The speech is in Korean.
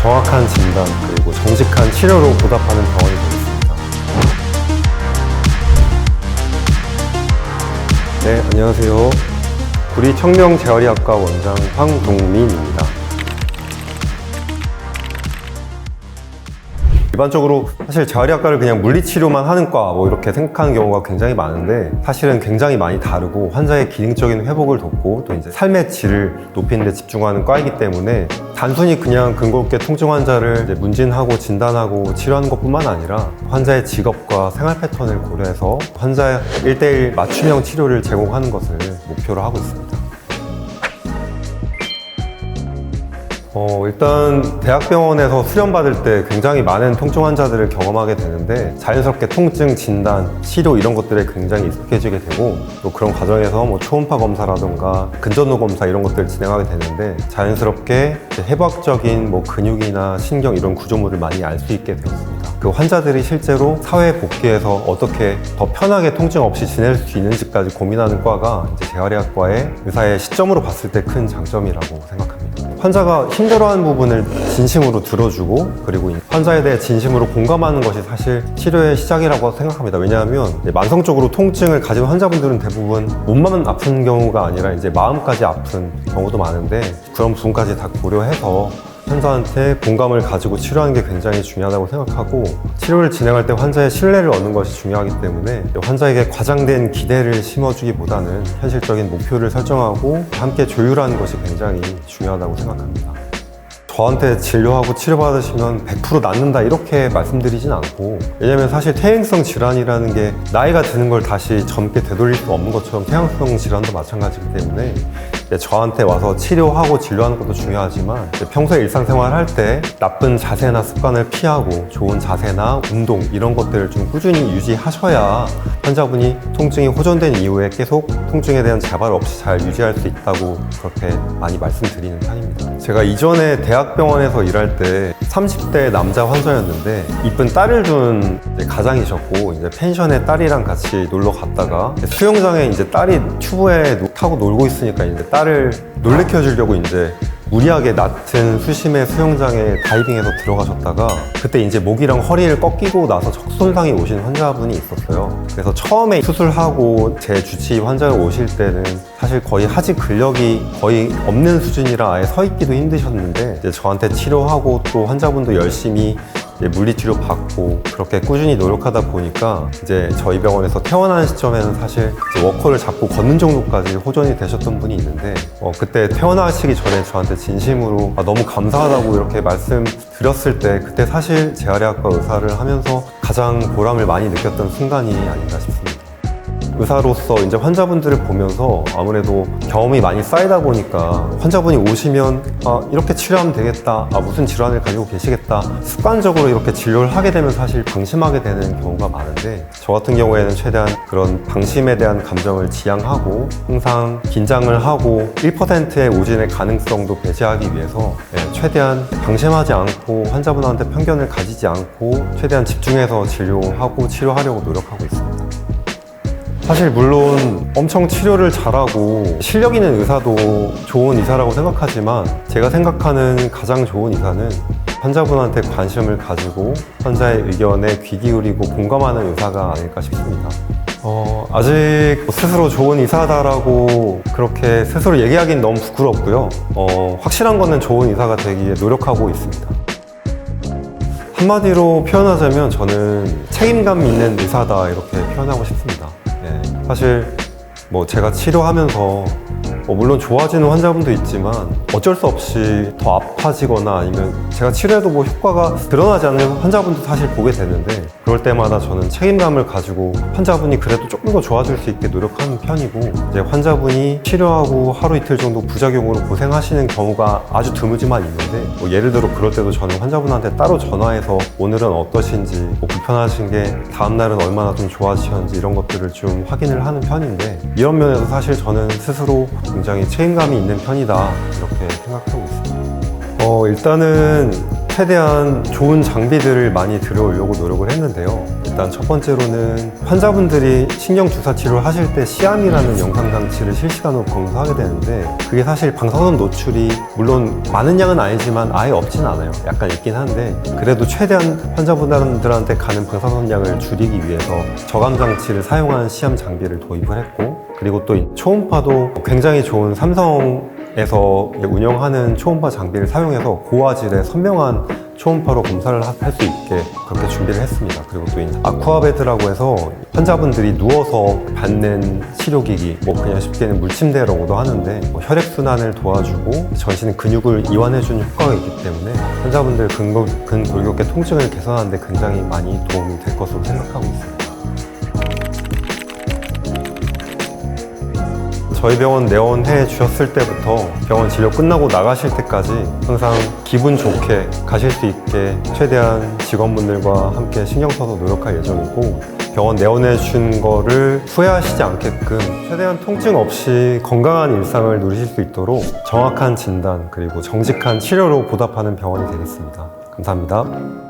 정확한 진단 그리고 정직한 치료로 보답하는 병원이 되겠습니다. 네, 안녕하세요. 우리 청명재활의학과 원장 황동민입니다. 일반적으로 사실 재활의학과를 그냥 물리치료만 하는 과 이렇게 생각하는 경우가 굉장히 많은데, 사실은 굉장히 많이 다르고 환자의 기능적인 회복을 돕고 또 이제 삶의 질을 높이는 데 집중하는 과이기 때문에 단순히 그냥 근골격 통증 환자를 이제 문진하고 진단하고 치료하는 것뿐만 아니라 환자의 직업과 생활 패턴을 고려해서 환자의 1:1 맞춤형 치료를 제공하는 것을 목표로 하고 있습니다. 일단 대학병원에서 수련받을 때 굉장히 많은 통증 환자들을 경험하게 되는데, 자연스럽게 통증 진단, 치료 이런 것들에 굉장히 익숙해지게 되고, 또 그런 과정에서 초음파 검사라든가 근전후 검사 이런 것들을 진행하게 되는데, 자연스럽게 해부학적인 근육이나 신경 이런 구조물을 많이 알 수 있게 되었습니다. 그 환자들이 실제로 사회 복귀해서 어떻게 더 편하게 통증 없이 지낼 수 있는지까지 고민하는 과가 이제 재활의학과의 의사의 시점으로 봤을 때 큰 장점이라고 생각합니다. 환자가 힘들어하는 부분을 진심으로 들어주고, 그리고 환자에 대해 진심으로 공감하는 것이 사실 치료의 시작이라고 생각합니다. 왜냐하면 만성적으로 통증을 가진 환자분들은 대부분 몸만 아픈 경우가 아니라 이제 마음까지 아픈 경우도 많은데, 그런 부분까지 다 고려해서 환자한테 공감을 가지고 치료하는 게 굉장히 중요하다고 생각하고, 치료를 진행할 때 환자의 신뢰를 얻는 것이 중요하기 때문에 환자에게 과장된 기대를 심어주기보다는 현실적인 목표를 설정하고 함께 조율하는 것이 굉장히 중요하다고 생각합니다. 저한테 진료하고 치료받으시면 100% 낫는다 이렇게 말씀드리진 않고, 왜냐면 사실 퇴행성 질환이라는 게 나이가 드는 걸 다시 젊게 되돌릴 수 없는 것처럼 퇴행성 질환도 마찬가지이기 때문에 저한테 와서 치료하고 진료하는 것도 중요하지만, 평소에 일상생활 할 때 나쁜 자세나 습관을 피하고 좋은 자세나 운동 이런 것들을 좀 꾸준히 유지하셔야 환자분이 통증이 호전된 이후에 계속 통증에 대한 재발 없이 잘 유지할 수 있다고 그렇게 많이 말씀드리는 편입니다. 제가 이전에 대학병원에서 일할 때 30대 남자 환자였는데, 이쁜 딸을 둔 가장이셨고, 이제 펜션에 딸이랑 같이 놀러 갔다가 수영장에 이제 딸이 튜브에 타고 놀고 있으니까 이제 딸을 놀래켜 주려고 이제 무리하게 낮은 수심의 수영장에 다이빙해서 들어가셨다가, 그때 이제 목이랑 허리를 꺾이고 나서 척손상이 오신 환자분이 있었어요. 그래서 처음에 수술하고 제 주치 환자가 오실 때는 사실 거의 하지 근력이 거의 없는 수준이라 아예 서 있기도 힘드셨는데, 이제 저한테 치료하고 또 환자분도 열심히 물리치료 받고 그렇게 꾸준히 노력하다 보니까 이제 저희 병원에서 퇴원하는 시점에는 사실 워커를 잡고 걷는 정도까지 호전이 되셨던 분이 있는데, 그때 퇴원하시기 전에 저한테 진심으로 너무 감사하다고 이렇게 말씀드렸을 때, 그때 사실 재활의학과 의사를 하면서 가장 보람을 많이 느꼈던 순간이 아닌가 싶습니다. 의사로서 이제 환자분들을 보면서 아무래도 경험이 많이 쌓이다 보니까 환자분이 오시면 이렇게 치료하면 되겠다, 무슨 질환을 가지고 계시겠다, 습관적으로 이렇게 진료를 하게 되면 사실 방심하게 되는 경우가 많은데, 저 같은 경우에는 최대한 그런 방심에 대한 감정을 지양하고 항상 긴장을 하고 1%의 오진의 가능성도 배제하기 위해서 최대한 방심하지 않고 환자분한테 편견을 가지지 않고 최대한 집중해서 진료하고 치료하려고 노력하고 있습니다. 사실 물론 엄청 치료를 잘하고 실력 있는 의사도 좋은 의사라고 생각하지만, 제가 생각하는 가장 좋은 의사는 환자분한테 관심을 가지고 환자의 의견에 귀 기울이고 공감하는 의사가 아닐까 싶습니다. 아직 스스로 좋은 의사다라고 그렇게 스스로 얘기하기는 너무 부끄럽고요. 확실한 거는 좋은 의사가 되기 위해 노력하고 있습니다. 한마디로 표현하자면 저는 책임감 있는 의사다 이렇게 표현하고 싶습니다. 사실 제가 치료하면서 물론 좋아지는 환자분도 있지만 어쩔 수 없이 더 아파지거나 아니면 제가 치료해도 효과가 드러나지 않는 환자분도 사실 보게 되는데, 그럴 때마다 저는 책임감을 가지고 환자분이 그래도 조금 더 좋아질 수 있게 노력하는 편이고, 이제 환자분이 치료하고 하루 이틀 정도 부작용으로 고생하시는 경우가 아주 드물지만 있는데, 예를 들어 그럴 때도 저는 환자분한테 따로 전화해서 오늘은 어떠신지, 불편하신 게 다음날은 얼마나 좀 좋아지셨는지 이런 것들을 좀 확인을 하는 편인데, 이런 면에서 사실 저는 스스로 굉장히 책임감이 있는 편이다 이렇게 생각하고 있습니다. 일단은 최대한 좋은 장비들을 많이 들여오려고 노력을 했는데요. 일단 첫 번째로는 환자분들이 신경주사 치료를 하실 때 시암이라는 영상장치를 실시간으로 검사하게 되는데 그게 사실 방사선 노출이 물론 많은 양은 아니지만 아예 없진 않아요. 약간 있긴 한데 그래도 최대한 환자분들한테 가는 방사선 양을 줄이기 위해서 저감장치를 사용한 시암 장비를 도입을 했고 그리고 또 이 초음파도 굉장히 좋은 삼성에서 운영하는 초음파 장비를 사용해서 고화질의 선명한 초음파로 검사를 할 수 있게 그렇게 준비를 했습니다. 그리고 또 아쿠아베드라고 해서 환자분들이 누워서 받는 치료기기, 뭐 그냥 쉽게는 물침대라고도 하는데 혈액순환을 도와주고 전신 근육을 이완해주는 효과가 있기 때문에 환자분들 근골격계 통증을 개선하는 데 굉장히 많이 도움이 될 것으로 생각하고 있습니다. 저희 병원 내원해 주셨을 때부터 병원 진료 끝나고 나가실 때까지 항상 기분 좋게 가실 수 있게 최대한 직원분들과 함께 신경 써서 노력할 예정이고 병원 내원해 준 거를 후회하시지 않게끔 최대한 통증 없이 건강한 일상을 누리실 수 있도록 정확한 진단 그리고 정직한 치료로 보답하는 병원이 되겠습니다. 감사합니다.